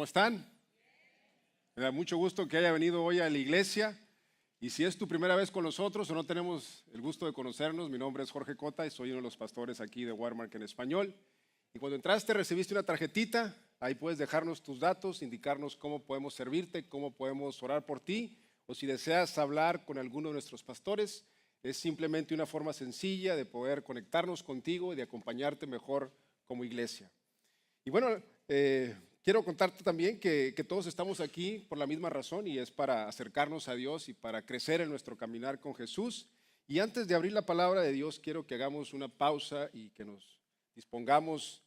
están? Me da mucho gusto que haya venido hoy a la iglesia. Y si es tu primera vez con nosotros o no tenemos el gusto de conocernos, mi nombre es Jorge Cota y soy uno de los pastores aquí de Watermark en español. Y cuando entraste recibiste una tarjetita, ahí puedes dejarnos tus datos, indicarnos cómo podemos servirte, cómo podemos orar por ti, o si deseas hablar con alguno de nuestros pastores, es simplemente una forma sencilla de poder conectarnos contigo y de acompañarte mejor como iglesia. Y bueno, quiero contarte también que todos estamos aquí por la misma razón y es para acercarnos a Dios y para crecer en nuestro caminar con Jesús. Y antes de abrir la palabra de Dios, quiero que hagamos una pausa y que nos dispongamos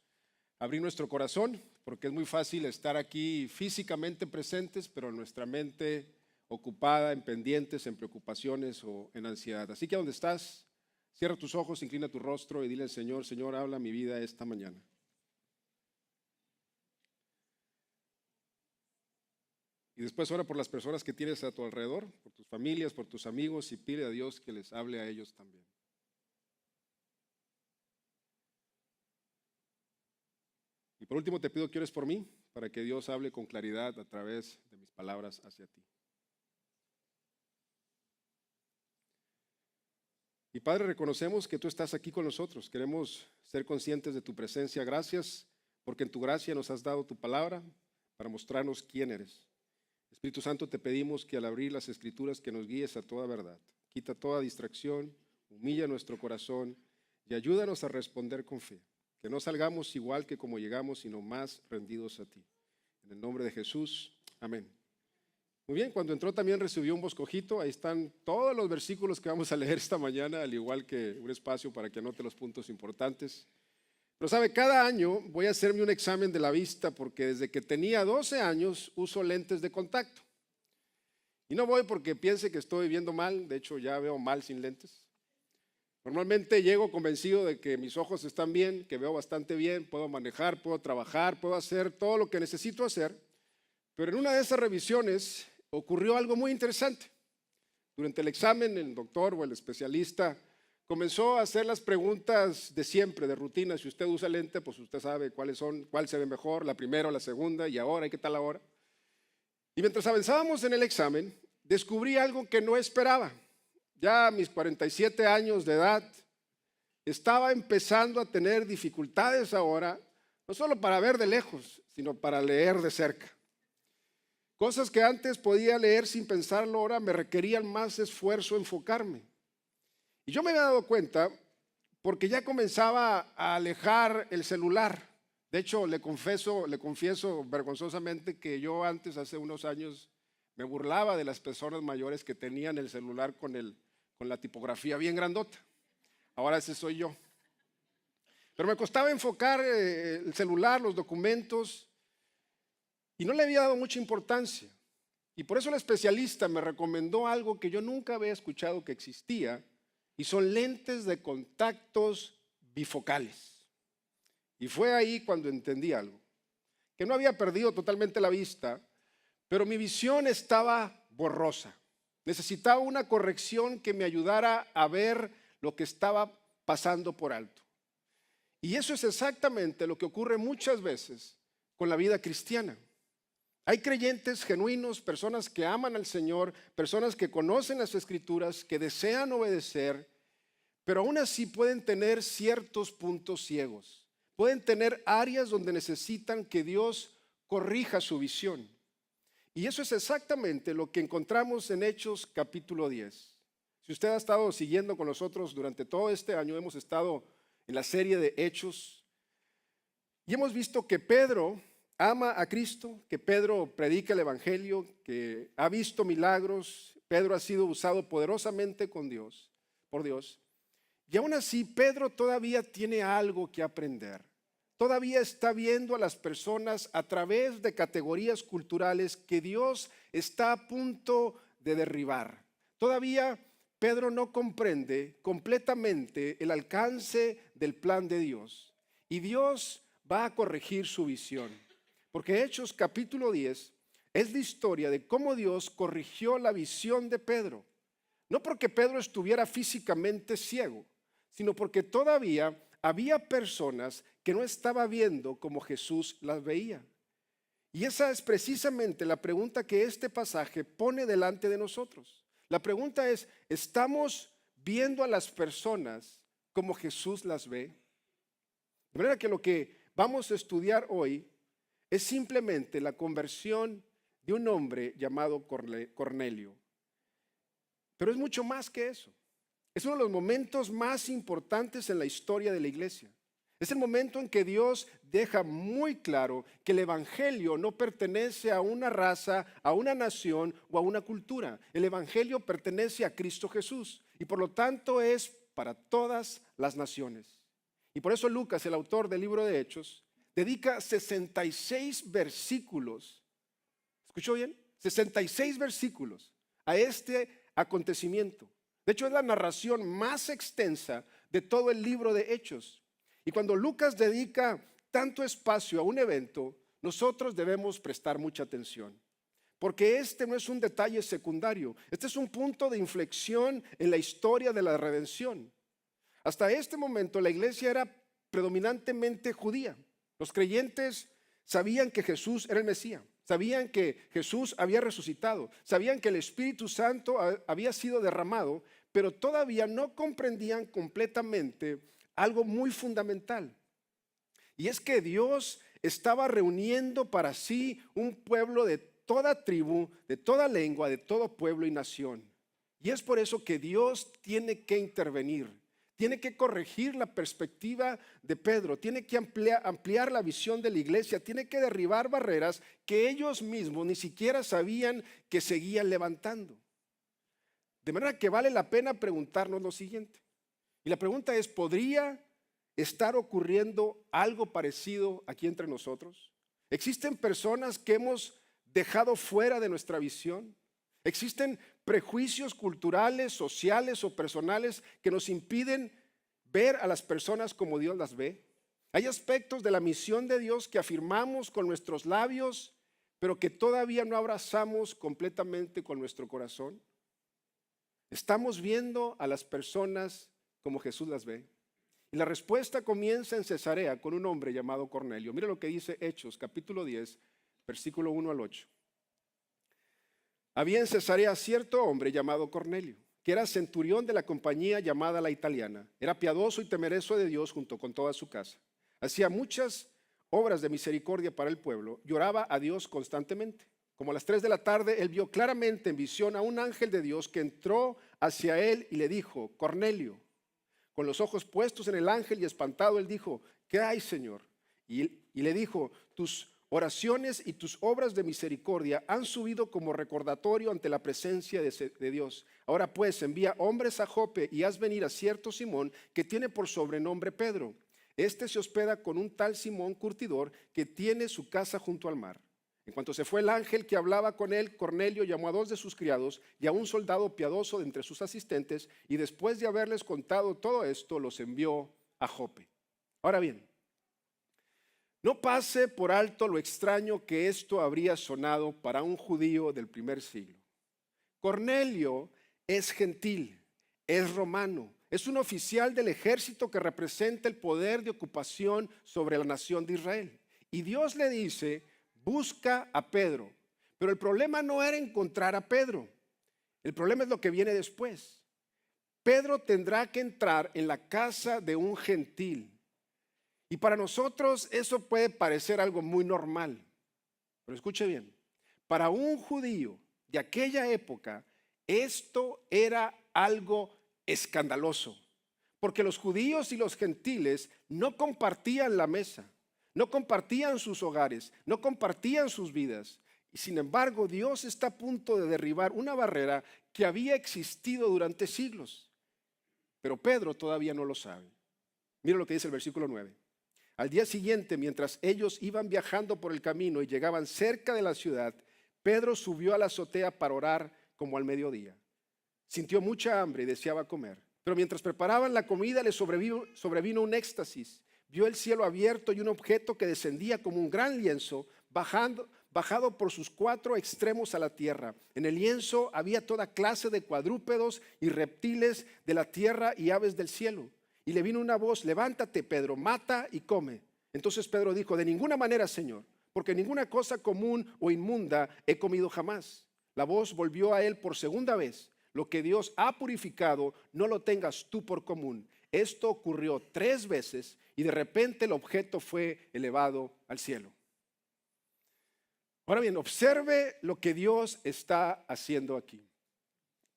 a abrir nuestro corazón, porque es muy fácil estar aquí físicamente presentes, pero nuestra mente ocupada en pendientes, en preocupaciones o en ansiedad. Así que donde estás, cierra tus ojos, inclina tu rostro y dile al Señor: Señor, habla mi vida esta mañana. Y después ora por las personas que tienes a tu alrededor, por tus familias, por tus amigos, y pide a Dios que les hable a ellos también. Y por último te pido que ores por mí, para que Dios hable con claridad a través de mis palabras hacia ti. Y Padre, reconocemos que tú estás aquí con nosotros. Queremos ser conscientes de tu presencia. Gracias, porque en tu gracia nos has dado tu palabra para mostrarnos quién eres. Espíritu Santo, te pedimos que al abrir las Escrituras que nos guíes a toda verdad. Quita toda distracción, humilla nuestro corazón y ayúdanos a responder con fe. Que no salgamos igual que como llegamos, sino más rendidos a ti. En el nombre de Jesús, amén. Muy bien, cuando entró también recibió un boscojito. Ahí están todos los versículos que vamos a leer esta mañana, al igual que un espacio para que anote los puntos importantes. Pero sabe, cada año voy a hacerme un examen de la vista porque desde que tenía 12 años uso lentes de contacto. Y no voy porque piense que estoy viendo mal, de hecho ya veo mal sin lentes. Normalmente llego convencido de que mis ojos están bien, que veo bastante bien, puedo manejar, puedo trabajar, puedo hacer todo lo que necesito hacer. Pero en una de esas revisiones ocurrió algo muy interesante. Durante el examen, el doctor o el especialista comenzó a hacer las preguntas de siempre, de rutina. Si usted usa lente, pues usted sabe cuáles son, cuál se ve mejor, la primera o la segunda, y ahora, ¿y qué tal ahora? Y mientras avanzábamos en el examen, descubrí algo que no esperaba. Ya a mis 47 años de edad, estaba empezando a tener dificultades ahora, no solo para ver de lejos, sino para leer de cerca. Cosas que antes podía leer sin pensarlo, ahora me requerían más esfuerzo enfocarme. Y yo me había dado cuenta porque ya comenzaba a alejar el celular. De hecho, le confieso vergonzosamente que yo antes, hace unos años, me burlaba de las personas mayores que tenían el celular con la tipografía bien grandota. Ahora ese soy yo. Pero me costaba enfocar el celular, los documentos, y no le había dado mucha importancia. Y por eso el especialista me recomendó algo que yo nunca había escuchado que existía, y son lentes de contactos bifocales. Y fue ahí cuando entendí algo, que no había perdido totalmente la vista, pero mi visión estaba borrosa. Necesitaba una corrección que me ayudara a ver lo que estaba pasando por alto. Y eso es exactamente lo que ocurre muchas veces con la vida cristiana. Hay creyentes genuinos, personas que aman al Señor, personas que conocen las Escrituras, que desean obedecer, pero aún así pueden tener ciertos puntos ciegos. Pueden tener áreas donde necesitan que Dios corrija su visión. Y eso es exactamente lo que encontramos en Hechos capítulo 10. Si usted ha estado siguiendo con nosotros durante todo este año, hemos estado en la serie de Hechos y hemos visto que Pedro ama a Cristo, que Pedro predica el Evangelio, que ha visto milagros. Pedro ha sido usado poderosamente por Dios. Y aún así, Pedro todavía tiene algo que aprender. Todavía está viendo a las personas a través de categorías culturales que Dios está a punto de derribar. Todavía Pedro no comprende completamente el alcance del plan de Dios. Y Dios va a corregir su visión. Porque Hechos capítulo 10 es la historia de cómo Dios corrigió la visión de Pedro. No porque Pedro estuviera físicamente ciego, sino porque todavía había personas que no estaba viendo como Jesús las veía. Y esa es precisamente la pregunta que este pasaje pone delante de nosotros. La pregunta es, ¿estamos viendo a las personas como Jesús las ve? De manera que lo que vamos a estudiar hoy es simplemente la conversión de un hombre llamado Cornelio. Pero es mucho más que eso. Es uno de los momentos más importantes en la historia de la iglesia. Es el momento en que Dios deja muy claro que el evangelio no pertenece a una raza, a una nación o a una cultura. El evangelio pertenece a Cristo Jesús y por lo tanto es para todas las naciones. Y por eso Lucas, el autor del libro de Hechos, dedica 66 versículos. ¿Escuchó bien? 66 versículos a este acontecimiento. De hecho, es la narración más extensa de todo el libro de Hechos. Y cuando Lucas dedica tanto espacio a un evento, nosotros debemos prestar mucha atención. Porque este no es un detalle secundario, este es un punto de inflexión en la historia de la redención. Hasta este momento la iglesia era predominantemente judía. Los creyentes sabían que Jesús era el Mesías, sabían que Jesús había resucitado, sabían que el Espíritu Santo había sido derramado, pero todavía no comprendían completamente algo muy fundamental. Y es que Dios estaba reuniendo para sí un pueblo de toda tribu, de toda lengua, de todo pueblo y nación. Y es por eso que Dios tiene que intervenir. Tiene que corregir la perspectiva de Pedro, tiene que ampliar la visión de la iglesia, tiene que derribar barreras que ellos mismos ni siquiera sabían que seguían levantando. De manera que vale la pena preguntarnos lo siguiente. Y la pregunta es, ¿podría estar ocurriendo algo parecido aquí entre nosotros? ¿Existen personas que hemos dejado fuera de nuestra visión? ¿Existen prejuicios culturales, sociales o personales que nos impiden ver a las personas como Dios las ve? Hay aspectos de la misión de Dios que afirmamos con nuestros labios, pero que todavía no abrazamos completamente con nuestro corazón. ¿Estamos viendo a las personas como Jesús las ve? Y la respuesta comienza en Cesarea con un hombre llamado Cornelio. Mira lo que dice Hechos, capítulo 10, versículo 1 al 8. Había en Cesarea cierto hombre llamado Cornelio, que era centurión de la compañía llamada La Italiana. Era piadoso y temeroso de Dios junto con toda su casa. Hacía muchas obras de misericordia para el pueblo y oraba a Dios constantemente. Como a las 3 de la tarde, él vio claramente en visión a un ángel de Dios que entró hacia él y le dijo, Cornelio. Con los ojos puestos en el ángel y espantado, él dijo, ¿qué hay, Señor? Y le dijo, tus oraciones y tus obras de misericordia han subido como recordatorio ante la presencia de Dios. Ahora pues, envía hombres a Jope y haz venir a cierto Simón que tiene por sobrenombre Pedro. Este se hospeda con un tal Simón curtidor que tiene su casa junto al mar. En cuanto se fue el ángel que hablaba con él, Cornelio llamó a 2 de sus criados y a un soldado piadoso de entre sus asistentes, y después de haberles contado todo esto, los envió a Jope. Ahora bien, no pase por alto lo extraño que esto habría sonado para un judío del primer siglo. Cornelio es gentil, es romano, es un oficial del ejército que representa el poder de ocupación sobre la nación de Israel. Y Dios le dice, busca a Pedro. Pero el problema no era encontrar a Pedro. El problema es lo que viene después. Pedro tendrá que entrar en la casa de un gentil. Y para nosotros eso puede parecer algo muy normal. Pero escuche bien, para un judío de aquella época, esto era algo escandaloso. Porque los judíos y los gentiles no compartían la mesa. No compartían sus hogares, no compartían sus vidas. Y sin embargo, Dios está a punto de derribar una barrera que había existido durante siglos. Pero Pedro todavía no lo sabe. Mira lo que dice el versículo 9. Al día siguiente, mientras ellos iban viajando por el camino y llegaban cerca de la ciudad, Pedro subió a la azotea para orar como al mediodía. Sintió mucha hambre y deseaba comer. Pero mientras preparaban la comida, le sobrevino un éxtasis. Vio el cielo abierto y un objeto que descendía como un gran lienzo, bajado por sus 4 extremos a la tierra. En el lienzo había toda clase de cuadrúpedos y reptiles de la tierra y aves del cielo. Y le vino una voz, levántate, Pedro, mata y come. Entonces Pedro dijo, de ninguna manera, Señor, porque ninguna cosa común o inmunda he comido jamás. La voz volvió a él por segunda vez. Lo que Dios ha purificado, no lo tengas tú por común. Esto ocurrió 3 veces y de repente el objeto fue elevado al cielo. Ahora bien, observe lo que Dios está haciendo aquí.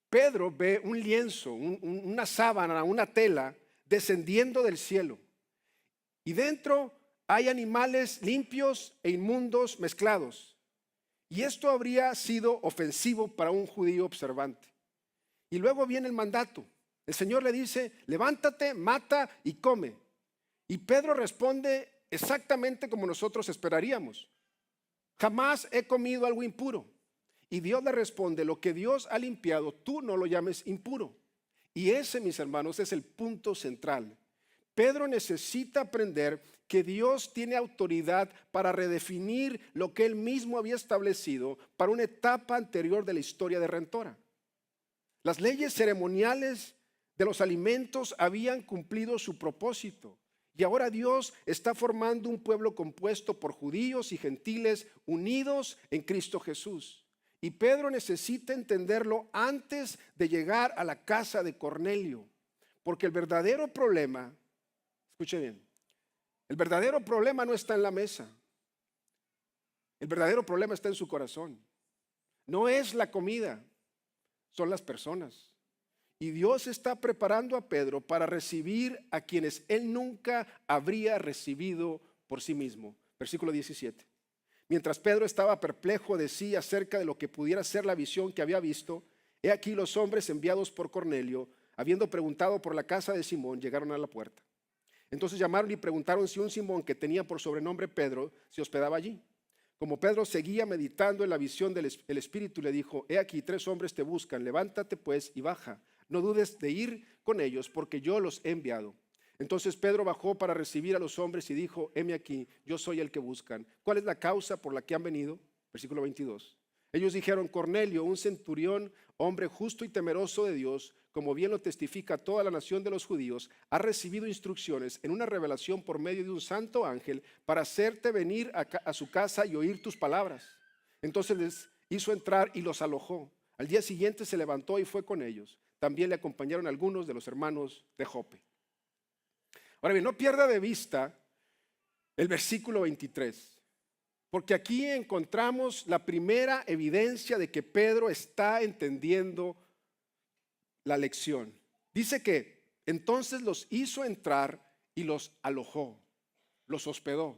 Pedro ve un lienzo, una sábana, una tela descendiendo del cielo. Y dentro hay animales limpios e inmundos mezclados. Y esto habría sido ofensivo para un judío observante. Y luego viene el mandato. El Señor le dice, levántate, mata y come. Y Pedro responde exactamente como nosotros esperaríamos. Jamás he comido algo impuro. Y Dios le responde, lo que Dios ha limpiado, tú no lo llames impuro. Y ese, mis hermanos, es el punto central. Pedro necesita aprender que Dios tiene autoridad para redefinir lo que él mismo había establecido para una etapa anterior de la historia redentora. Las leyes ceremoniales de los alimentos habían cumplido su propósito. Y ahora Dios está formando un pueblo compuesto por judíos y gentiles unidos en Cristo Jesús. Y Pedro necesita entenderlo antes de llegar a la casa de Cornelio. Porque el verdadero problema, escuche bien, el verdadero problema no está en la mesa. El verdadero problema está en su corazón. No es la comida, son las personas. Y Dios está preparando a Pedro para recibir a quienes él nunca habría recibido por sí mismo. Versículo 17. Mientras Pedro estaba perplejo de sí acerca de lo que pudiera ser la visión que había visto, he aquí los hombres enviados por Cornelio, habiendo preguntado por la casa de Simón, llegaron a la puerta. Entonces llamaron y preguntaron si un Simón que tenía por sobrenombre Pedro se hospedaba allí. Como Pedro seguía meditando en la visión el Espíritu le dijo, he aquí 3 hombres te buscan, levántate pues y baja. No dudes de ir con ellos porque yo los he enviado. Entonces Pedro bajó para recibir a los hombres y dijo, heme aquí, yo soy el que buscan. ¿Cuál es la causa por la que han venido? Versículo 22. Ellos dijeron, Cornelio, un centurión, hombre justo y temeroso de Dios, como bien lo testifica toda la nación de los judíos, ha recibido instrucciones en una revelación por medio de un santo ángel para hacerte venir a su casa y oír tus palabras. Entonces les hizo entrar y los alojó. Al día siguiente se levantó y fue con ellos. También le acompañaron algunos de los hermanos de Jope. Ahora bien, no pierda de vista el versículo 23, porque aquí encontramos la primera evidencia de que Pedro está entendiendo la lección. Dice que entonces los hizo entrar y los alojó, los hospedó.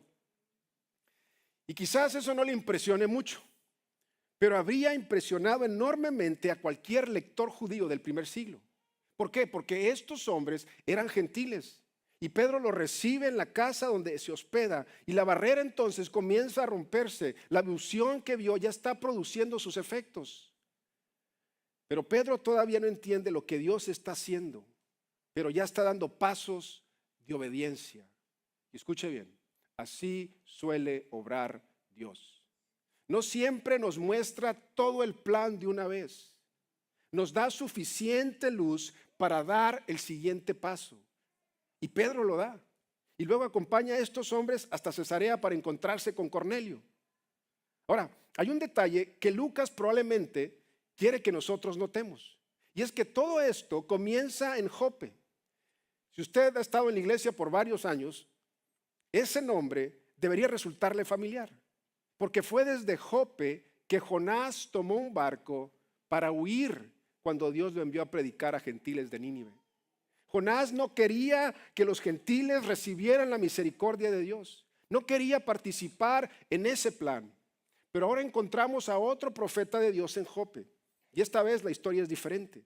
Y quizás eso no le impresione mucho, pero habría impresionado enormemente a cualquier lector judío del primer siglo. ¿Por qué? Porque estos hombres eran gentiles. Y Pedro lo recibe en la casa donde se hospeda y la barrera entonces comienza a romperse. La visión que vio ya está produciendo sus efectos. Pero Pedro todavía no entiende lo que Dios está haciendo, pero ya está dando pasos de obediencia. Y escuche bien, así suele obrar Dios. No siempre nos muestra todo el plan de una vez. Nos da suficiente luz para dar el siguiente paso. Y Pedro lo da. Y luego acompaña a estos hombres hasta Cesarea para encontrarse con Cornelio. Ahora, hay un detalle que Lucas probablemente quiere que nosotros notemos. Y es que todo esto comienza en Jope. Si usted ha estado en la iglesia por varios años, ese nombre debería resultarle familiar. Porque fue desde Jope que Jonás tomó un barco para huir cuando Dios lo envió a predicar a gentiles de Nínive. Jonás no quería que los gentiles recibieran la misericordia de Dios. No quería participar en ese plan. Pero ahora encontramos a otro profeta de Dios en Jope. Y esta vez la historia es diferente.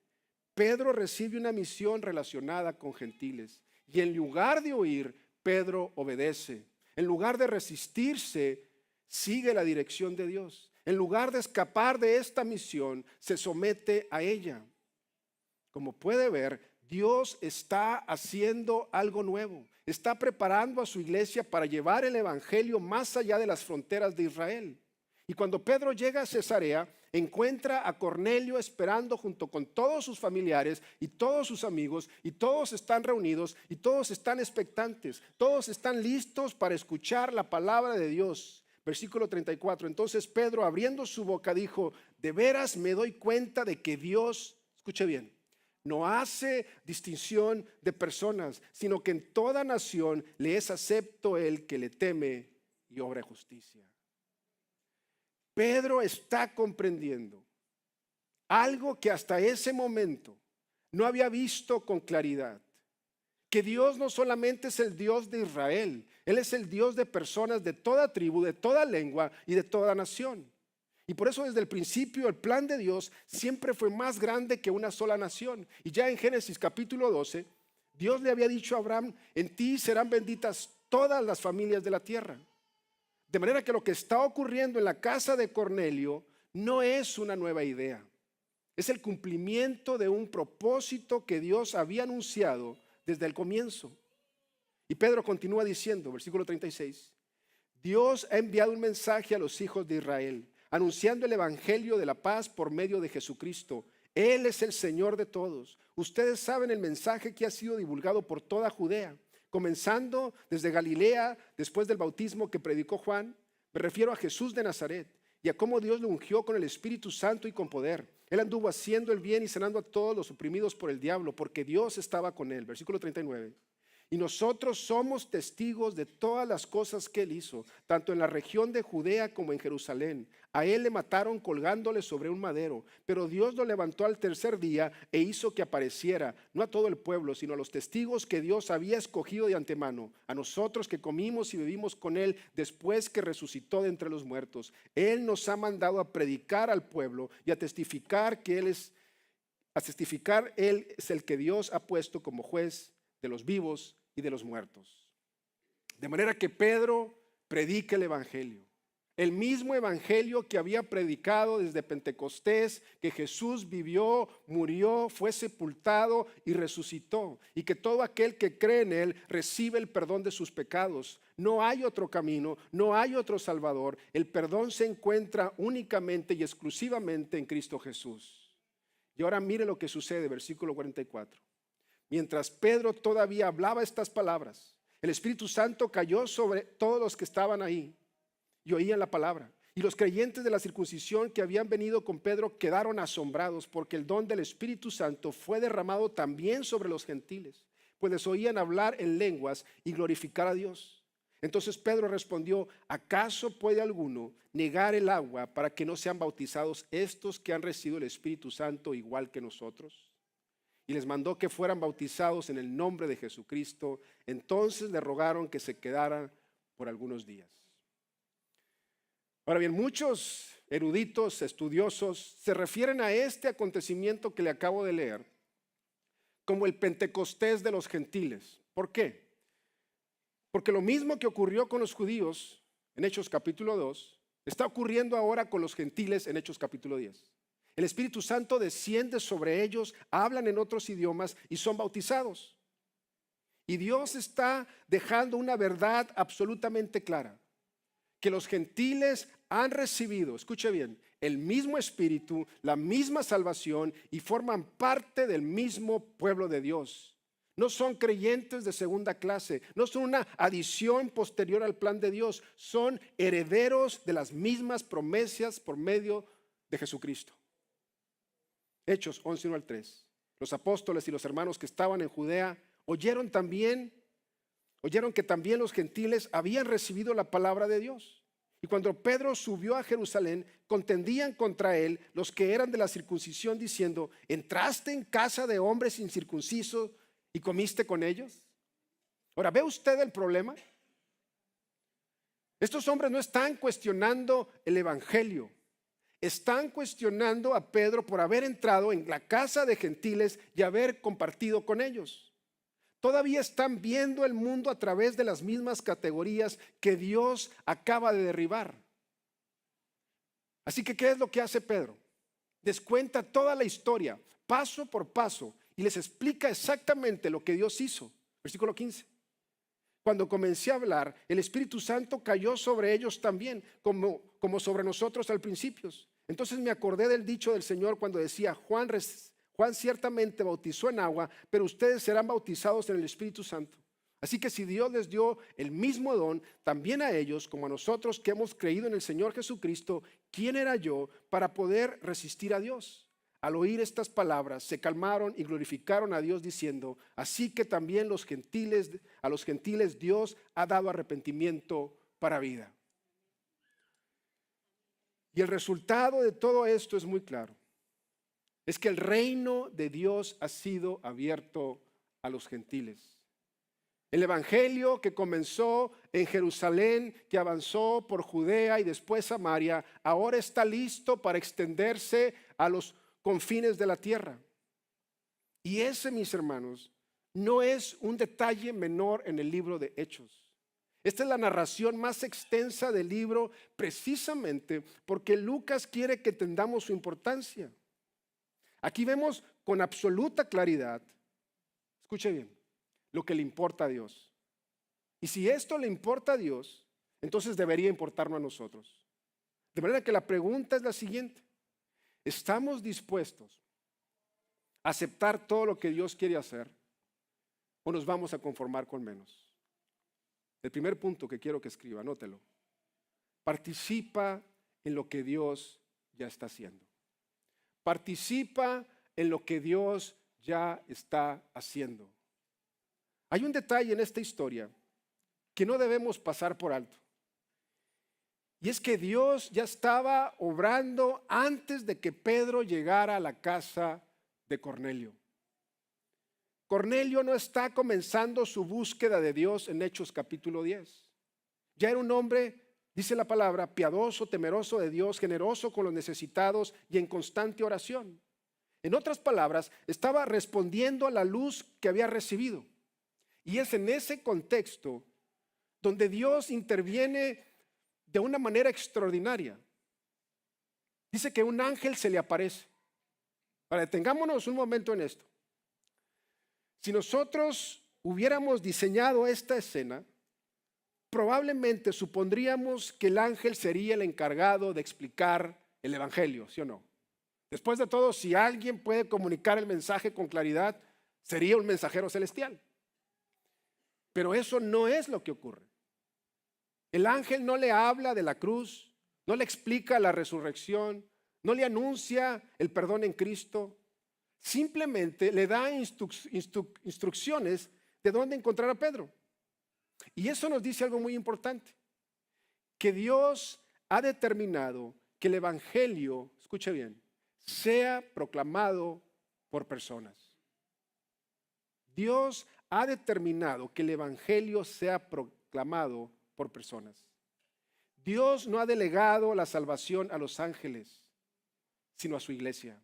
Pedro recibe una misión relacionada con gentiles. Y en lugar de huir, Pedro obedece. En lugar de resistirse, sigue la dirección de Dios. En lugar de escapar de esta misión, se somete a ella. Como puede ver, Dios está haciendo algo nuevo. Está preparando a su iglesia para llevar el evangelio más allá de las fronteras de Israel. Y cuando Pedro llega a Cesarea, encuentra a Cornelio esperando junto con todos sus familiares y todos sus amigos, y todos están reunidos y todos están expectantes. Todos están listos para escuchar la palabra de Dios. Versículo 34. Entonces Pedro, abriendo su boca, dijo: de veras me doy cuenta de que Dios, escuche bien, no hace distinción de personas, sino que en toda nación le es acepto el que le teme y obra justicia. Pedro está comprendiendo algo que hasta ese momento no había visto con claridad. Que Dios no solamente es el Dios de Israel, Él es el Dios de personas de toda tribu, de toda lengua y de toda nación. Y por eso desde el principio el plan de Dios siempre fue más grande que una sola nación. Y ya en Génesis capítulo 12, Dios le había dicho a Abraham: en ti serán benditas todas las familias de la tierra. De manera que lo que está ocurriendo en la casa de Cornelio no es una nueva idea. Es el cumplimiento de un propósito que Dios había anunciado desde el comienzo. Y Pedro continúa diciendo, versículo 36, Dios ha enviado un mensaje a los hijos de Israel, anunciando el evangelio de la paz por medio de Jesucristo. Él es el Señor de todos. Ustedes saben el mensaje que ha sido divulgado por toda Judea, comenzando desde Galilea, después del bautismo que predicó Juan. Me refiero a Jesús de Nazaret y a cómo Dios lo ungió con el Espíritu Santo y con poder. Él anduvo haciendo el bien y sanando a todos los oprimidos por el diablo, porque Dios estaba con él. Versículo 39. Y nosotros somos testigos de todas las cosas que él hizo, tanto en la región de Judea como en Jerusalén. A él le mataron colgándole sobre un madero, pero Dios lo levantó al tercer día e hizo que apareciera, no a todo el pueblo, sino a los testigos que Dios había escogido de antemano, a nosotros que comimos y bebimos con él después que resucitó de entre los muertos. Él nos ha mandado a predicar al pueblo y a testificar que él es el que Dios ha puesto como juez de los vivos y de los muertos. De manera que Pedro predica el evangelio, el mismo evangelio que había predicado desde Pentecostés, que Jesús vivió, murió, fue sepultado y resucitó, y que todo aquel que cree en él recibe el perdón de sus pecados. No hay otro camino, no hay otro salvador. El perdón se encuentra únicamente y exclusivamente en Cristo Jesús. Y ahora mire lo que sucede, versículo 44. Mientras Pedro todavía hablaba estas palabras, el Espíritu Santo cayó sobre todos los que estaban ahí y oían la palabra. Y los creyentes de la circuncisión que habían venido con Pedro quedaron asombrados, porque el don del Espíritu Santo fue derramado también sobre los gentiles, pues les oían hablar en lenguas y glorificar a Dios. Entonces Pedro respondió: ¿acaso puede alguno negar el agua para que no sean bautizados estos que han recibido el Espíritu Santo igual que nosotros? Y les mandó que fueran bautizados en el nombre de Jesucristo. Entonces le rogaron que se quedaran por algunos días. Ahora bien, muchos eruditos, estudiosos, se refieren a este acontecimiento que le acabo de leer como el Pentecostés de los gentiles. ¿Por qué? Porque lo mismo que ocurrió con los judíos en Hechos capítulo 2, está ocurriendo ahora con los gentiles en Hechos capítulo 10. El Espíritu Santo desciende sobre ellos, hablan en otros idiomas y son bautizados. Y Dios está dejando una verdad absolutamente clara: que los gentiles han recibido, escuche bien, el mismo Espíritu, la misma salvación y forman parte del mismo pueblo de Dios. No son creyentes de segunda clase, no son una adición posterior al plan de Dios, son herederos de las mismas promesas por medio de Jesucristo. Hechos 11, 1 al 3. Los apóstoles y los hermanos que estaban en Judea oyeron que también los gentiles habían recibido la palabra de Dios. Y cuando Pedro subió a Jerusalén, contendían contra él los que eran de la circuncisión, diciendo: ¿entraste en casa de hombres incircuncisos y comiste con ellos? Ahora, ¿ve usted el problema? Estos hombres no están cuestionando el evangelio. Están cuestionando a Pedro por haber entrado en la casa de gentiles y haber compartido con ellos. Todavía están viendo el mundo a través de las mismas categorías que Dios acaba de derribar. Así que, ¿qué es lo que hace Pedro? Les cuenta toda la historia, paso por paso, y les explica exactamente lo que Dios hizo. Versículo 15. Cuando comencé a hablar, el Espíritu Santo cayó sobre ellos también, como sobre nosotros al principio. Entonces me acordé del dicho del Señor cuando decía: Juan ciertamente bautizó en agua, pero ustedes serán bautizados en el Espíritu Santo. Así que si Dios les dio el mismo don, también a ellos, como a nosotros que hemos creído en el Señor Jesucristo, ¿quién era yo para poder resistir a Dios? Al oír estas palabras, se calmaron y glorificaron a Dios diciendo, así que también a los gentiles Dios ha dado arrepentimiento para vida. Y el resultado de todo esto es muy claro. Es que el reino de Dios ha sido abierto a los gentiles. El evangelio que comenzó en Jerusalén, que avanzó por Judea y después Samaria, ahora está listo para extenderse a los confines de la tierra. Y ese, mis hermanos, no es un detalle menor en el libro de Hechos. Esta es la narración más extensa del libro precisamente porque Lucas quiere que entendamos su importancia. Aquí vemos con absoluta claridad, escuche bien, lo que le importa a Dios. Y si esto le importa a Dios, entonces debería importarnos a nosotros. De manera que la pregunta es la siguiente: ¿estamos dispuestos a aceptar todo lo que Dios quiere hacer o nos vamos a conformar con menos? El primer punto que quiero que escriba, anótelo. Participa en lo que Dios ya está haciendo. Participa en lo que Dios ya está haciendo. Hay un detalle en esta historia que no debemos pasar por alto. Y es que Dios ya estaba obrando antes de que Pedro llegara a la casa de Cornelio. Cornelio no está comenzando su búsqueda de Dios en Hechos capítulo 10. Ya era un hombre, dice la palabra, piadoso, temeroso de Dios, generoso con los necesitados y en constante oración. En otras palabras, estaba respondiendo a la luz que había recibido. Y es en ese contexto donde Dios interviene de una manera extraordinaria. Dice que un ángel se le aparece. Ahora, detengámonos un momento en esto. Si nosotros hubiéramos diseñado esta escena, probablemente supondríamos que el ángel sería el encargado de explicar el evangelio, ¿sí o no? Después de todo, si alguien puede comunicar el mensaje con claridad, sería un mensajero celestial. Pero eso no es lo que ocurre. El ángel no le habla de la cruz, no le explica la resurrección, no le anuncia el perdón en Cristo. Simplemente le da instrucciones de dónde encontrar a Pedro. Y eso nos dice algo muy importante, que Dios ha determinado que el evangelio, escuche bien, sea proclamado por personas. Dios ha determinado que el evangelio sea proclamado por personas. Dios no ha delegado la salvación a los ángeles, sino a su iglesia.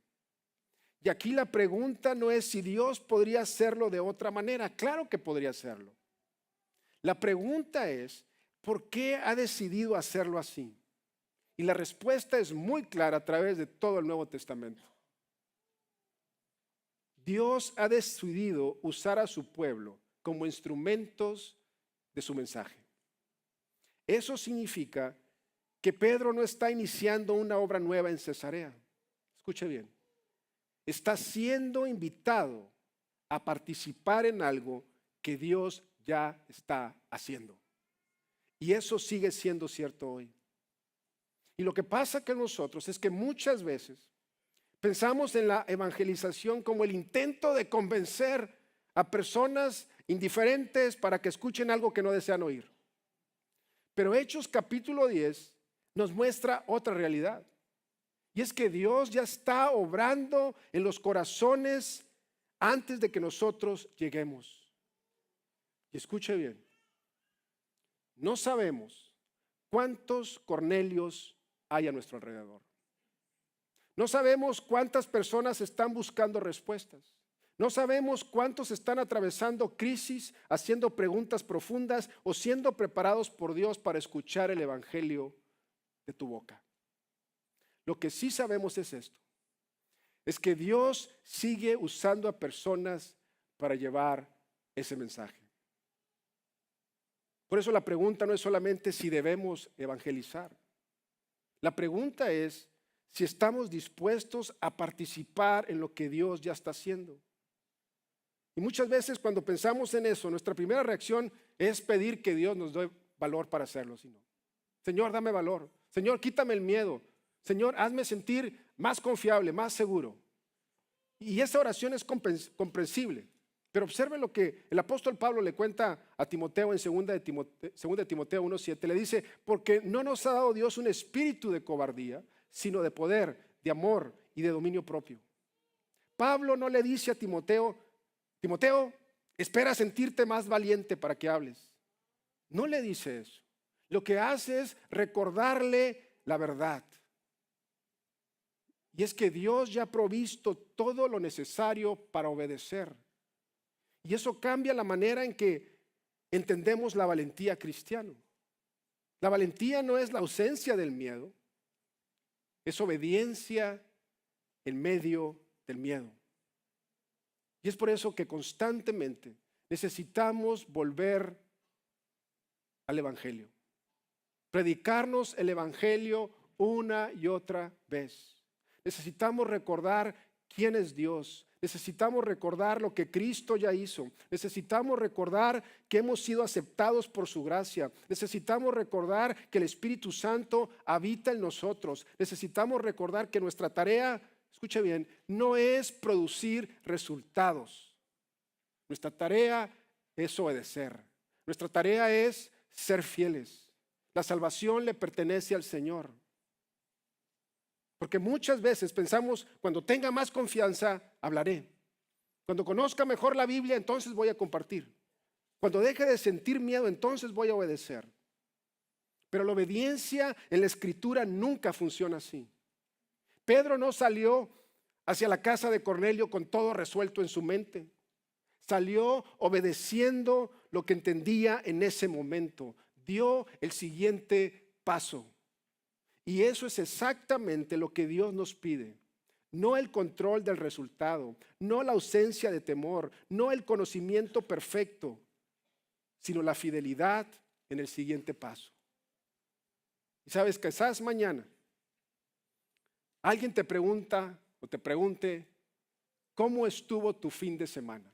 Y aquí la pregunta no es si Dios podría hacerlo de otra manera. Claro que podría hacerlo. La pregunta es, ¿por qué ha decidido hacerlo así? Y la respuesta es muy clara a través de todo el Nuevo Testamento. Dios ha decidido usar a su pueblo como instrumentos de su mensaje. Eso significa que Pedro no está iniciando una obra nueva en Cesarea. Escuche bien. Está siendo invitado a participar en algo que Dios ya está haciendo. Y eso sigue siendo cierto hoy. Y lo que pasa con nosotros es que muchas veces pensamos en la evangelización como el intento de convencer a personas indiferentes para que escuchen algo que no desean oír. Pero Hechos capítulo 10 nos muestra otra realidad. Y es que Dios ya está obrando en los corazones antes de que nosotros lleguemos. Y escuche bien, no sabemos cuántos Cornelios hay a nuestro alrededor. No sabemos cuántas personas están buscando respuestas. No sabemos cuántos están atravesando crisis, haciendo preguntas profundas o siendo preparados por Dios para escuchar el evangelio de tu boca. Lo que sí sabemos es esto, es que Dios sigue usando a personas para llevar ese mensaje. Por eso la pregunta no es solamente si debemos evangelizar. La pregunta es si estamos dispuestos a participar en lo que Dios ya está haciendo. Y muchas veces cuando pensamos en eso, nuestra primera reacción es pedir que Dios nos dé valor para hacerlo. Si no, Señor, dame valor. Señor, quítame el miedo. Señor, hazme sentir más confiable, más seguro. Y esa oración es comprensible. Pero observe lo que el apóstol Pablo le cuenta a Timoteo en 2 Timoteo 1:7. Le dice, porque no nos ha dado Dios un espíritu de cobardía, sino de poder, de amor y de dominio propio. Pablo no le dice a Timoteo, Timoteo, espera sentirte más valiente para que hables. No le dice eso. Lo que hace es recordarle la verdad. Y es que Dios ya ha provisto todo lo necesario para obedecer. Y eso cambia la manera en que entendemos la valentía cristiana. La valentía no es la ausencia del miedo, es obediencia en medio del miedo. Y es por eso que constantemente necesitamos volver al Evangelio. Predicarnos el Evangelio una y otra vez. Necesitamos recordar quién es Dios. Necesitamos recordar lo que Cristo ya hizo. Necesitamos recordar que hemos sido aceptados por su gracia. Necesitamos recordar que el Espíritu Santo habita en nosotros. Necesitamos recordar que nuestra tarea, escuche bien, no es producir resultados. Nuestra tarea es obedecer. Nuestra tarea es ser fieles. La salvación le pertenece al Señor. Porque muchas veces pensamos, cuando tenga más confianza, hablaré. Cuando conozca mejor la Biblia, entonces voy a compartir. Cuando deje de sentir miedo, entonces voy a obedecer. Pero la obediencia en la Escritura nunca funciona así. Pedro no salió hacia la casa de Cornelio con todo resuelto en su mente. Salió obedeciendo lo que entendía en ese momento. Dio el siguiente paso. Y eso es exactamente lo que Dios nos pide. No el control del resultado, no la ausencia de temor, no el conocimiento perfecto, sino la fidelidad en el siguiente paso. Y sabes, quizás mañana alguien te pregunta o te pregunte, ¿cómo estuvo tu fin de semana?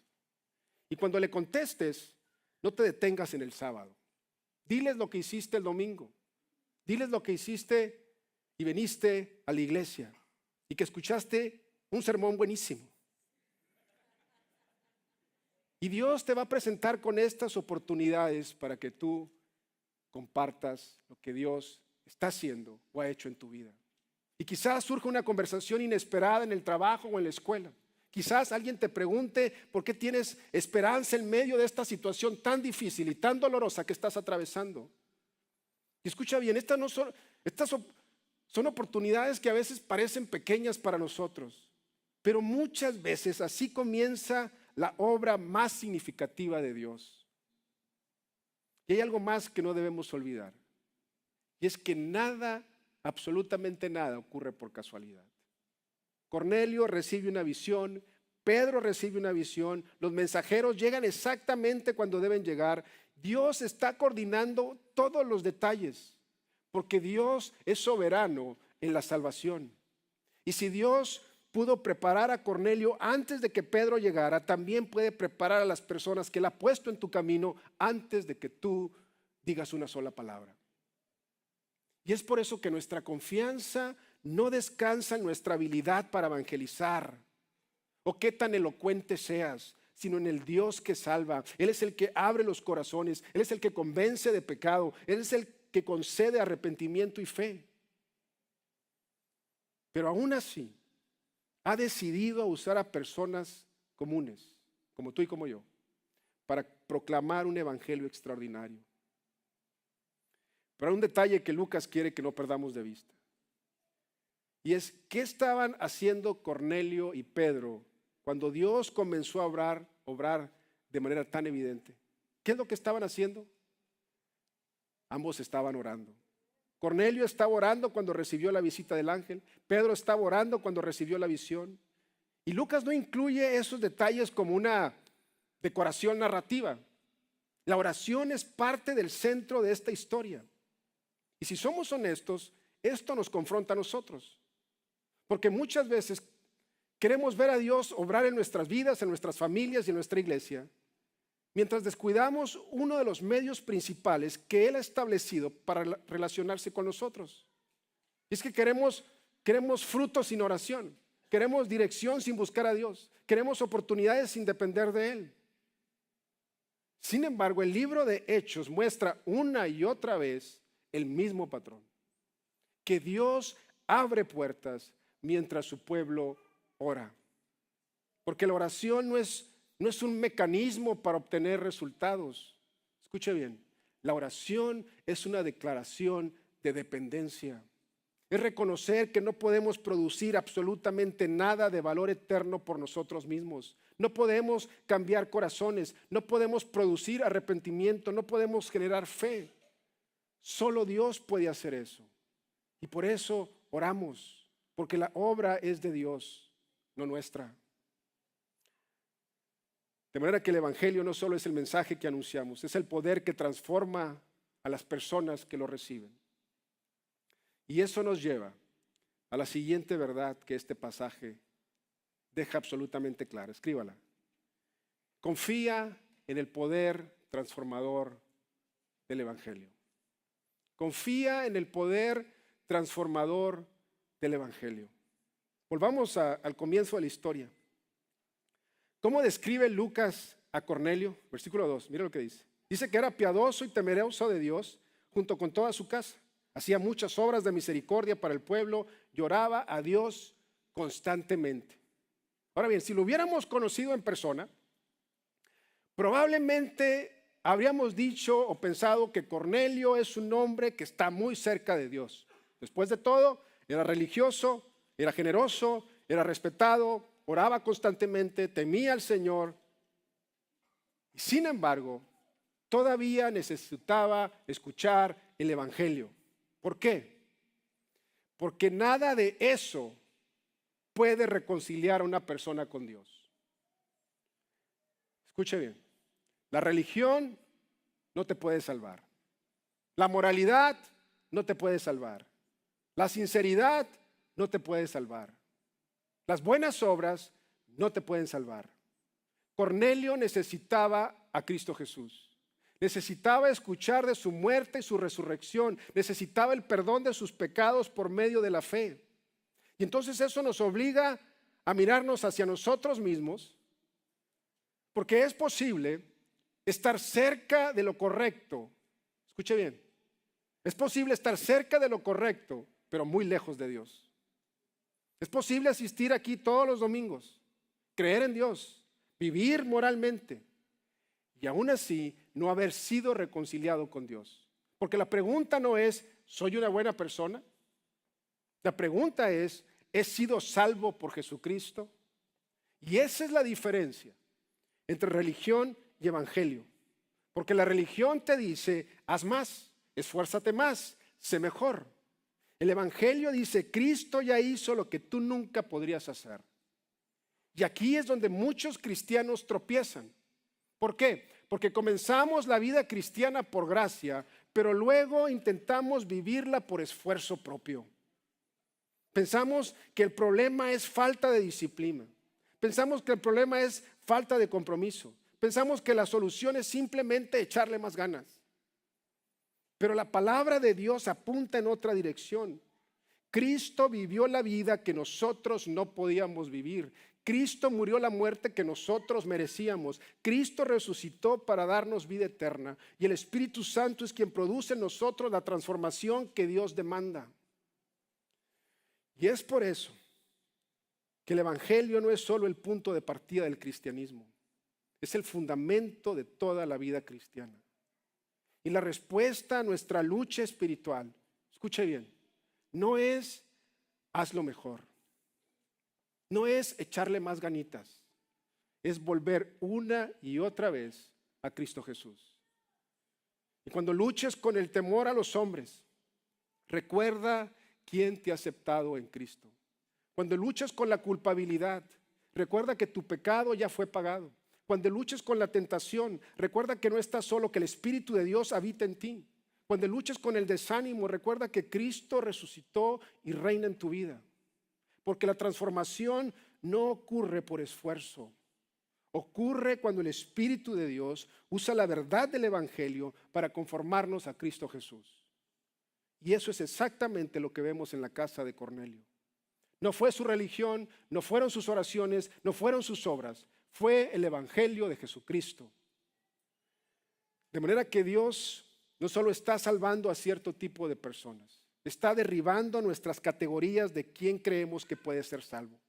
Y cuando le contestes, no te detengas en el sábado. Diles lo que hiciste el domingo. Diles lo que hiciste y viniste a la iglesia y que escuchaste un sermón buenísimo. Y Dios te va a presentar con estas oportunidades para que tú compartas lo que Dios está haciendo o ha hecho en tu vida. Y quizás surja una conversación inesperada en el trabajo o en la escuela. Quizás alguien te pregunte por qué tienes esperanza en medio de esta situación tan difícil y tan dolorosa que estás atravesando. Y escucha bien, estas son oportunidades que a veces parecen pequeñas para nosotros, pero muchas veces así comienza la obra más significativa de Dios. Y hay algo más que no debemos olvidar, y es que nada, absolutamente nada, ocurre por casualidad. Cornelio recibe una visión, Pedro recibe una visión, los mensajeros llegan exactamente cuando deben llegar. Dios está coordinando todos los detalles, porque Dios es soberano en la salvación. Y si Dios pudo preparar a Cornelio antes de que Pedro llegara, también puede preparar a las personas que Él ha puesto en tu camino antes de que tú digas una sola palabra. Y es por eso que nuestra confianza no descansa en nuestra habilidad para evangelizar o qué tan elocuente seas, sino en el Dios que salva. Él es el que abre los corazones, Él es el que convence de pecado, Él es el que concede arrepentimiento y fe. Pero aún así, ha decidido usar a personas comunes, como tú y como yo, para proclamar un evangelio extraordinario. Pero hay un detalle que Lucas quiere que no perdamos de vista. Y es, ¿qué estaban haciendo Cornelio y Pedro cuando Dios comenzó a obrar de manera tan evidente? ¿Qué es lo que estaban haciendo? Ambos estaban orando. Cornelio estaba orando cuando recibió la visita del ángel. Pedro estaba orando cuando recibió la visión. Y Lucas no incluye esos detalles como una decoración narrativa. La oración es parte del centro de esta historia. Y si somos honestos, esto nos confronta a nosotros. Porque muchas veces Queremos ver a Dios obrar en nuestras vidas, en nuestras familias y en nuestra iglesia, mientras descuidamos uno de los medios principales que Él ha establecido para relacionarse con nosotros. Y es que queremos frutos sin oración, queremos dirección sin buscar a Dios, queremos oportunidades sin depender de Él. Sin embargo, el libro de Hechos muestra una y otra vez el mismo patrón, que Dios abre puertas mientras su pueblo ora. Porque la oración no es un mecanismo para obtener resultados. Escuche bien, la oración es una declaración de dependencia. Es reconocer que no podemos producir absolutamente nada de valor eterno por nosotros mismos. No podemos cambiar corazones, no podemos producir arrepentimiento, no podemos generar fe. Solo Dios puede hacer eso. Y por eso oramos, porque la obra es de Dios, no nuestra. De manera que el Evangelio no solo es el mensaje que anunciamos, es el poder que transforma a las personas que lo reciben. Y eso nos lleva a la siguiente verdad que este pasaje deja absolutamente clara. Escríbala. Confía en el poder transformador del Evangelio. Confía en el poder transformador del Evangelio. Volvamos al comienzo de la historia. ¿Cómo describe Lucas a Cornelio? Versículo 2, mira lo que dice. Dice que era piadoso y temeroso de Dios junto con toda su casa. Hacía muchas obras de misericordia para el pueblo, lloraba a Dios constantemente. Ahora bien, si lo hubiéramos conocido en persona, probablemente habríamos dicho o pensado que Cornelio es un hombre que está muy cerca de Dios. Después de todo, era religioso, era generoso, era respetado, oraba constantemente, temía al Señor. Sin embargo, todavía necesitaba escuchar el Evangelio. ¿Por qué? Porque nada de eso puede reconciliar a una persona con Dios. Escuche bien, la religión no te puede salvar. La moralidad no te puede salvar. La sinceridad no te puede salvar. Las buenas obras no te pueden salvar. Cornelio necesitaba a Cristo Jesús. Necesitaba escuchar de su muerte y su resurrección. Necesitaba el perdón de sus pecados por medio de la fe. Y entonces eso nos obliga a mirarnos hacia nosotros mismos, porque es posible estar cerca de lo correcto. Escuche bien. Es posible estar cerca de lo correcto, pero muy lejos de Dios. Es posible asistir aquí todos los domingos, creer en Dios, vivir moralmente y aún así no haber sido reconciliado con Dios. Porque la pregunta no es, ¿soy una buena persona? La pregunta es, ¿he sido salvo por Jesucristo? Y esa es la diferencia entre religión y evangelio. Porque la religión te dice, haz más, esfuérzate más, sé mejor. El Evangelio dice, Cristo ya hizo lo que tú nunca podrías hacer. Y aquí es donde muchos cristianos tropiezan. ¿Por qué? Porque comenzamos la vida cristiana por gracia, pero luego intentamos vivirla por esfuerzo propio. Pensamos que el problema es falta de disciplina. Pensamos que el problema es falta de compromiso. Pensamos que la solución es simplemente echarle más ganas. Pero la palabra de Dios apunta en otra dirección. Cristo vivió la vida que nosotros no podíamos vivir. Cristo murió la muerte que nosotros merecíamos. Cristo resucitó para darnos vida eterna. Y el Espíritu Santo es quien produce en nosotros la transformación que Dios demanda. Y es por eso que el Evangelio no es solo el punto de partida del cristianismo. Es el fundamento de toda la vida cristiana. Y la respuesta a nuestra lucha espiritual, escuche bien, no es hazlo mejor, no es echarle más ganitas, es volver una y otra vez a Cristo Jesús. Y cuando luches con el temor a los hombres, recuerda quién te ha aceptado en Cristo. Cuando luchas con la culpabilidad, recuerda que tu pecado ya fue pagado. Cuando luches con la tentación, recuerda que no estás solo, que el Espíritu de Dios habita en ti. Cuando luches con el desánimo, recuerda que Cristo resucitó y reina en tu vida. Porque la transformación no ocurre por esfuerzo. Ocurre cuando el Espíritu de Dios usa la verdad del Evangelio para conformarnos a Cristo Jesús. Y eso es exactamente lo que vemos en la casa de Cornelio. No fue su religión, no fueron sus oraciones, no fueron sus obras. Fue el Evangelio de Jesucristo. De manera que Dios no solo está salvando a cierto tipo de personas, está derribando nuestras categorías de quién creemos que puede ser salvo.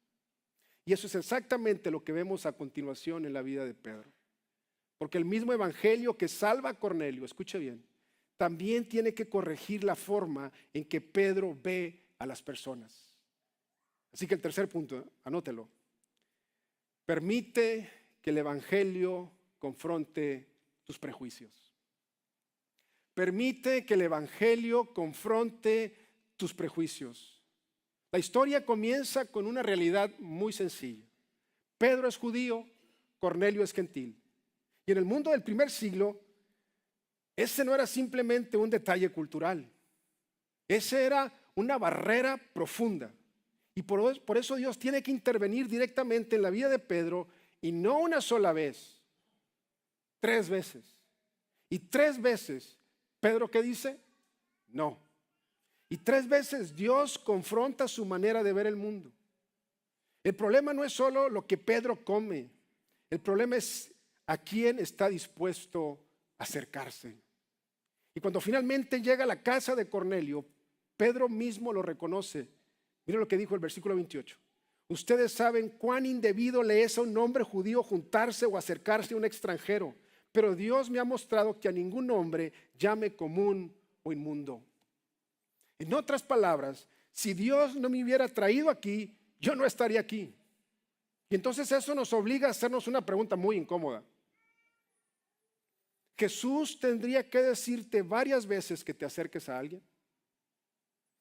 Y eso es exactamente lo que vemos a continuación en la vida de Pedro. Porque el mismo evangelio que salva a Cornelio, escuche bien, también tiene que corregir la forma en que Pedro ve a las personas. Así que el tercer punto, anótelo. Permite que el evangelio confronte tus prejuicios. Permite que el evangelio confronte tus prejuicios. La historia comienza con una realidad muy sencilla. Pedro es judío, Cornelio es gentil. Y en el mundo del primer siglo, ese no era simplemente un detalle cultural. Ese era una barrera profunda. Y por eso Dios tiene que intervenir directamente en la vida de Pedro, y no una sola vez, 3 veces. Y 3 veces, Pedro, ¿qué dice? No. Y 3 veces Dios confronta su manera de ver el mundo. El problema no es solo lo que Pedro come. El problema es a quién está dispuesto a acercarse. Y cuando finalmente llega a la casa de Cornelio, Pedro mismo lo reconoce. Mira lo que dijo el versículo 28. Ustedes saben cuán indebido le es a un hombre judío juntarse o acercarse a un extranjero. Pero Dios me ha mostrado que a ningún hombre llame común o inmundo. En otras palabras, si Dios no me hubiera traído aquí, yo no estaría aquí. Y entonces eso nos obliga a hacernos una pregunta muy incómoda. ¿Jesús tendría que decirte varias veces que te acerques a alguien?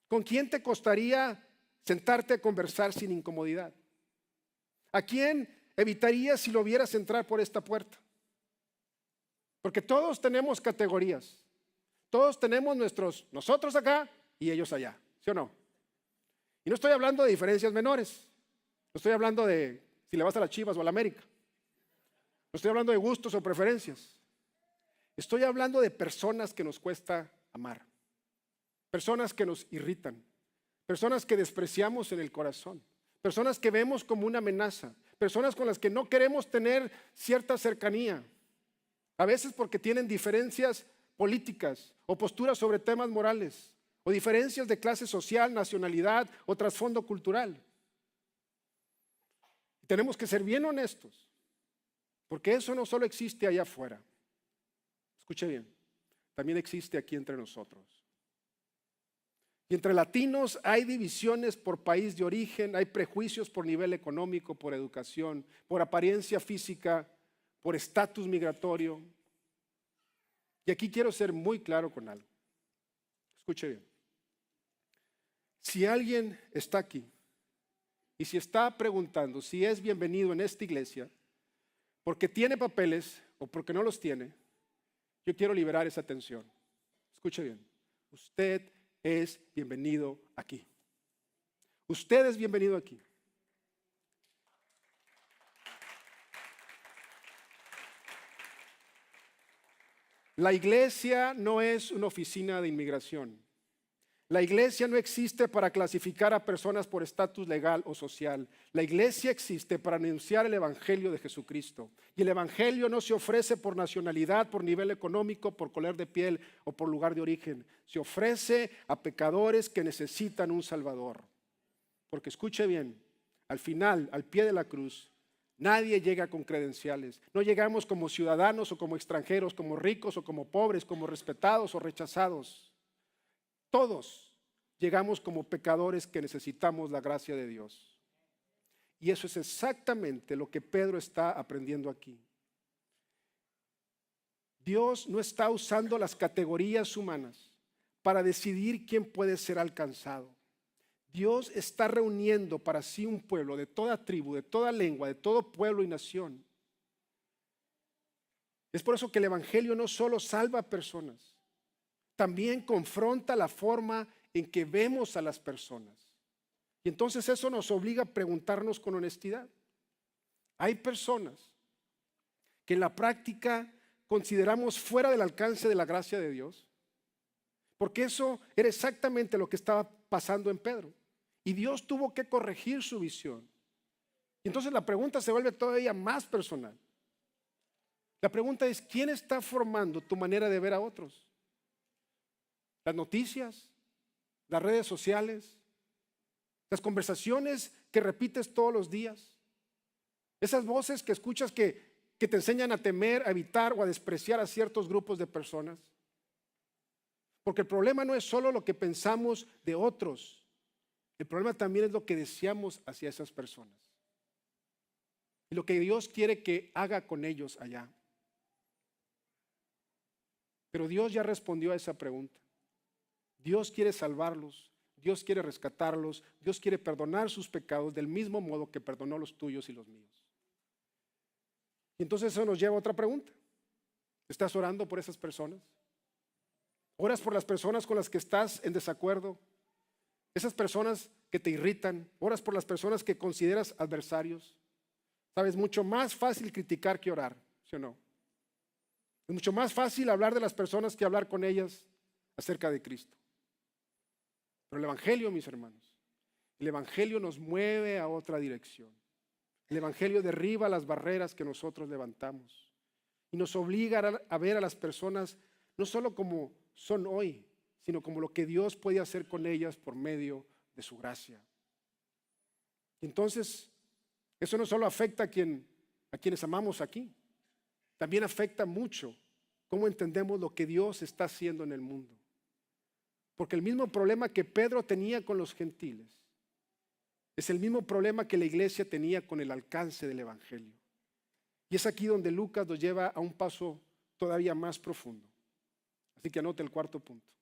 ¿Con quién te costaría sentarte a conversar sin incomodidad? ¿A quién evitarías si lo vieras entrar por esta puerta? Porque todos tenemos categorías. Todos tenemos nosotros acá y ellos allá, ¿sí o no? Y no estoy hablando de diferencias menores. No estoy hablando de si le vas a las Chivas o a la América. No estoy hablando de gustos o preferencias. Estoy hablando de personas que nos cuesta amar. Personas que nos irritan. Personas que despreciamos en el corazón. Personas que vemos como una amenaza. Personas con las que no queremos tener cierta cercanía. A veces porque tienen diferencias políticas o posturas sobre temas morales, o diferencias de clase social, nacionalidad o trasfondo cultural. Tenemos que ser bien honestos, porque eso no solo existe allá afuera. Escuche bien, también existe aquí entre nosotros. Y entre latinos hay divisiones por país de origen, hay prejuicios por nivel económico, por educación, por apariencia física, por estatus migratorio. Y aquí quiero ser muy claro con algo. Escuche bien. Si alguien está aquí y si está preguntando si es bienvenido en esta iglesia porque tiene papeles o porque no los tiene, yo quiero liberar esa tensión. Escuche bien. Usted es bienvenido aquí. Usted es bienvenido aquí. La iglesia no es una oficina de inmigración. La iglesia no existe para clasificar a personas por estatus legal o social. La iglesia existe para anunciar el evangelio de Jesucristo. Y el evangelio no se ofrece por nacionalidad, por nivel económico, por color de piel o por lugar de origen. Se ofrece a pecadores que necesitan un Salvador. Porque escuche bien, al final, al pie de la cruz, nadie llega con credenciales. No llegamos como ciudadanos o como extranjeros, como ricos o como pobres, como respetados o rechazados. Todos llegamos como pecadores que necesitamos la gracia de Dios. Y eso es exactamente lo que Pedro está aprendiendo aquí. Dios no está usando las categorías humanas para decidir quién puede ser alcanzado. Dios está reuniendo para sí un pueblo de toda tribu, de toda lengua, de todo pueblo y nación. Es por eso que el evangelio no solo salva a personas, también confronta la forma en que vemos a las personas. Y entonces eso nos obliga a preguntarnos con honestidad. Hay personas que en la práctica consideramos fuera del alcance de la gracia de Dios, porque eso era exactamente lo que estaba pasando en Pedro. Y Dios tuvo que corregir su visión. Y entonces la pregunta se vuelve todavía más personal. La pregunta es, ¿quién está formando tu manera de ver a otros? ¿Las noticias? ¿Las redes sociales? ¿Las conversaciones que repites todos los días? ¿Esas voces que escuchas que te enseñan a temer, a evitar o a despreciar a ciertos grupos de personas? Porque el problema no es solo lo que pensamos de otros. El problema también es lo que deseamos hacia esas personas. Y lo que Dios quiere que haga con ellos allá. Pero Dios ya respondió a esa pregunta. Dios quiere salvarlos, Dios quiere rescatarlos, Dios quiere perdonar sus pecados del mismo modo que perdonó los tuyos y los míos. Y entonces eso nos lleva a otra pregunta. ¿Estás orando por esas personas? ¿Oras por las personas con las que estás en desacuerdo? Esas personas que te irritan. ¿Oras por las personas que consideras adversarios? Sabes, mucho más fácil criticar que orar, ¿sí o no? Es mucho más fácil hablar de las personas que hablar con ellas acerca de Cristo. Pero el Evangelio, mis hermanos, el Evangelio nos mueve a otra dirección. El Evangelio derriba las barreras que nosotros levantamos y nos obliga a ver a las personas no solo como son hoy, sino como lo que Dios puede hacer con ellas por medio de su gracia. Y entonces, eso no solo afecta a quienes amamos aquí, también afecta mucho cómo entendemos lo que Dios está haciendo en el mundo. Porque el mismo problema que Pedro tenía con los gentiles es el mismo problema que la iglesia tenía con el alcance del Evangelio. Y es aquí donde Lucas nos lleva a un paso todavía más profundo. Así que anote el cuarto punto.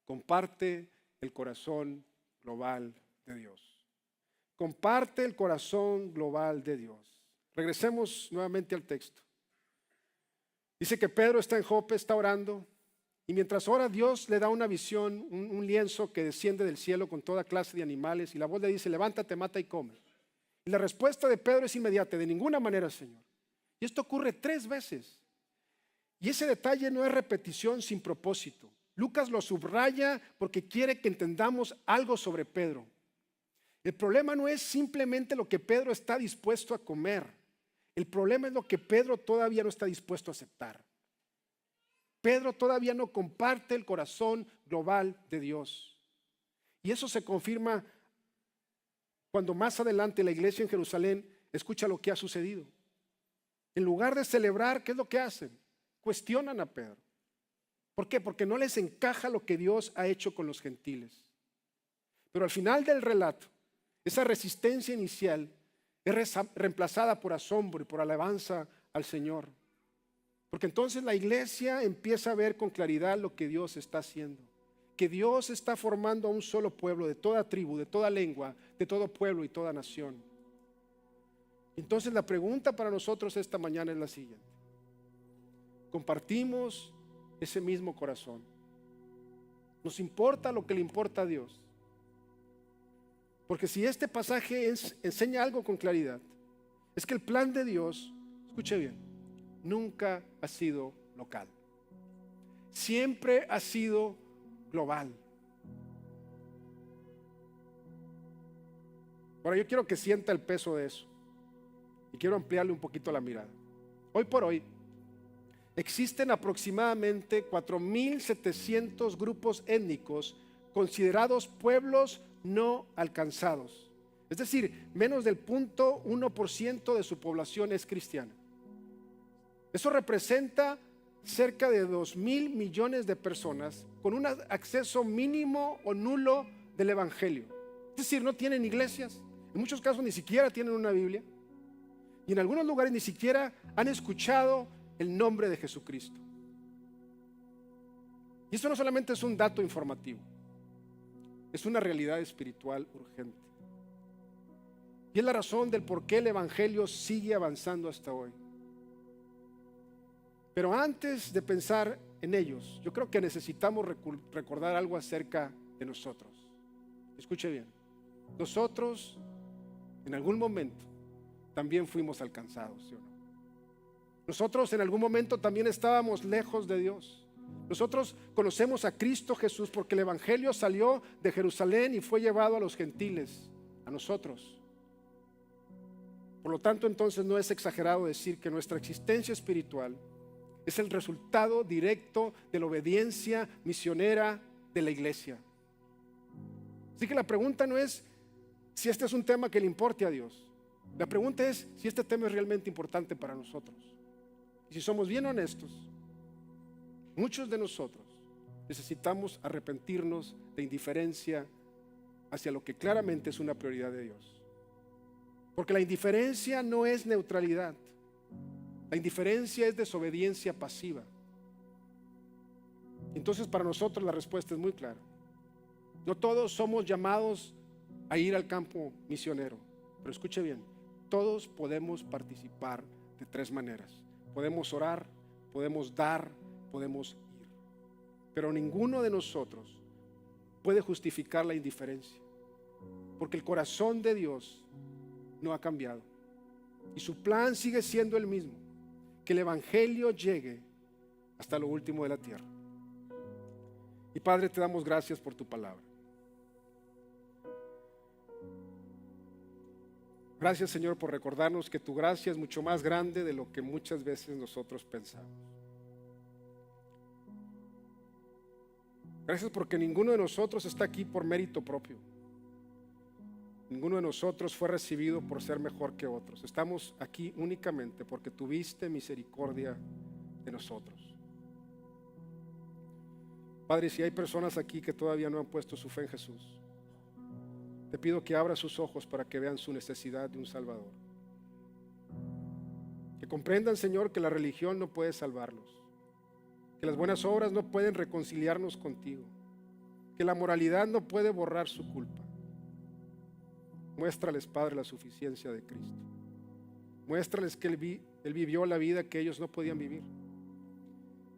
Comparte el corazón global de Dios. Comparte el corazón global de Dios. Regresemos nuevamente al texto. Dice que Pedro está en Jope, está orando. Y mientras ora, Dios le da una visión, un lienzo que desciende del cielo con toda clase de animales. Y la voz le dice, levántate, mata y come. Y la respuesta de Pedro es inmediata, de ninguna manera, Señor. Y esto ocurre 3 veces. Y ese detalle no es repetición sin propósito. Lucas lo subraya porque quiere que entendamos algo sobre Pedro. El problema no es simplemente lo que Pedro está dispuesto a comer. El problema es lo que Pedro todavía no está dispuesto a aceptar. Pedro todavía no comparte el corazón global de Dios. Y eso se confirma cuando más adelante la iglesia en Jerusalén escucha lo que ha sucedido. En lugar de celebrar, ¿qué es lo que hacen? Cuestionan a Pedro. ¿Por qué? Porque no les encaja lo que Dios ha hecho con los gentiles. Pero al final del relato, esa resistencia inicial es reemplazada por asombro y por alabanza al Señor. Porque entonces la iglesia empieza a ver con claridad lo que Dios está haciendo. Que Dios está formando a un solo pueblo de toda tribu, de toda lengua, de todo pueblo y toda nación. Entonces la pregunta para nosotros esta mañana es la siguiente. ¿Compartimos ese mismo corazón? ¿Nos importa lo que le importa a Dios? Porque si este pasaje enseña algo con claridad, es que el plan de Dios, escuche bien, nunca ha sido local. Siempre ha sido global. Ahora yo quiero que sienta el peso de eso y quiero ampliarle un poquito la mirada. Hoy por hoy existen aproximadamente 4.700 grupos étnicos considerados pueblos no alcanzados. Es decir, menos del 0.1% de su población es cristiana. Eso representa cerca de 2.000 millones de personas con un acceso mínimo o nulo del Evangelio. Es decir, no tienen iglesias, en muchos casos ni siquiera tienen una Biblia y en algunos lugares ni siquiera han escuchado el nombre de Jesucristo. Y eso no solamente es un dato informativo, es una realidad espiritual urgente. Y es la razón del por qué el Evangelio sigue avanzando hasta hoy. Pero antes de pensar en ellos, yo creo que necesitamos recordar algo acerca de nosotros. Escuche bien. Nosotros, en algún momento, también fuimos alcanzados, ¿sí o no? Nosotros en algún momento también estábamos lejos de Dios. Nosotros conocemos a Cristo Jesús porque el Evangelio salió de Jerusalén y fue llevado a los gentiles, a nosotros. Por lo tanto, entonces no es exagerado decir que nuestra existencia espiritual es el resultado directo de la obediencia misionera de la iglesia. Así que la pregunta no es si este es un tema que le importe a Dios. La pregunta es si este tema es realmente importante para nosotros. Y si somos bien honestos, muchos de nosotros necesitamos arrepentirnos de indiferencia hacia lo que claramente es una prioridad de Dios. Porque la indiferencia no es neutralidad. La indiferencia es desobediencia pasiva. Entonces para nosotros la respuesta es muy clara. No todos somos llamados a ir al campo misionero, pero escuche bien, todos podemos participar de tres maneras. Podemos orar, podemos dar, podemos ir. Pero ninguno de nosotros puede justificar la indiferencia, porque el corazón de Dios no ha cambiado y su plan sigue siendo el mismo, que el Evangelio llegue hasta lo último de la tierra. Y Padre, te damos gracias por tu palabra. Gracias, Señor, por recordarnos que tu gracia es mucho más grande de lo que muchas veces nosotros pensamos. Gracias porque ninguno de nosotros está aquí por mérito propio. Ninguno de nosotros fue recibido por ser mejor que otros. Estamos aquí únicamente porque tuviste misericordia de nosotros. Padre, si hay personas aquí que todavía no han puesto su fe en Jesús, te pido que abra sus ojos para que vean su necesidad de un Salvador. Que comprendan, Señor, que la religión no puede salvarlos, que las buenas obras no pueden reconciliarnos contigo, que la moralidad no puede borrar su culpa. Muéstrales, Padre, la suficiencia de Cristo. Muéstrales que Él vivió la vida que ellos no podían vivir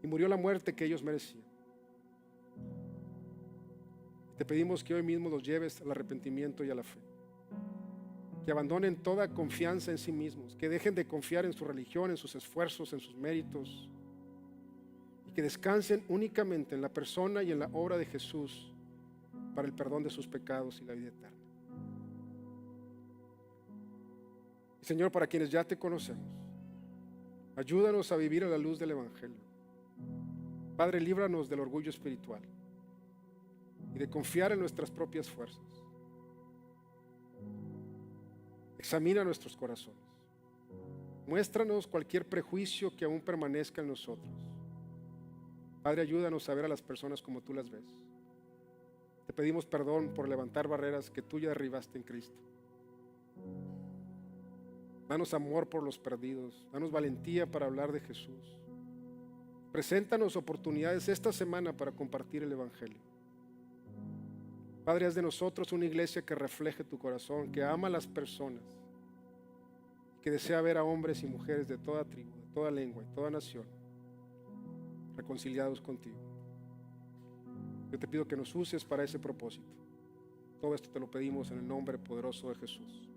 y murió la muerte que ellos merecían. Te pedimos que hoy mismo los lleves al arrepentimiento y a la fe. Que abandonen toda confianza en sí mismos, que dejen de confiar en su religión, en sus esfuerzos, en sus méritos, y que descansen únicamente en la persona y en la obra de Jesús para el perdón de sus pecados y la vida eterna. Y Señor, para quienes ya te conocemos, ayúdanos a vivir a la luz del Evangelio. Padre, líbranos del orgullo espiritual y de confiar en nuestras propias fuerzas. Examina nuestros corazones. Muéstranos cualquier prejuicio que aún permanezca en nosotros. Padre, ayúdanos a ver a las personas como tú las ves. Te pedimos perdón por levantar barreras que tú ya derribaste en Cristo. Danos amor por los perdidos. Danos valentía para hablar de Jesús. Preséntanos oportunidades esta semana para compartir el Evangelio. Padre, haz de nosotros una iglesia que refleje tu corazón, que ama a las personas, que desea ver a hombres y mujeres de toda tribu, de toda lengua y toda nación reconciliados contigo. Yo te pido que nos uses para ese propósito. Todo esto te lo pedimos en el nombre poderoso de Jesús.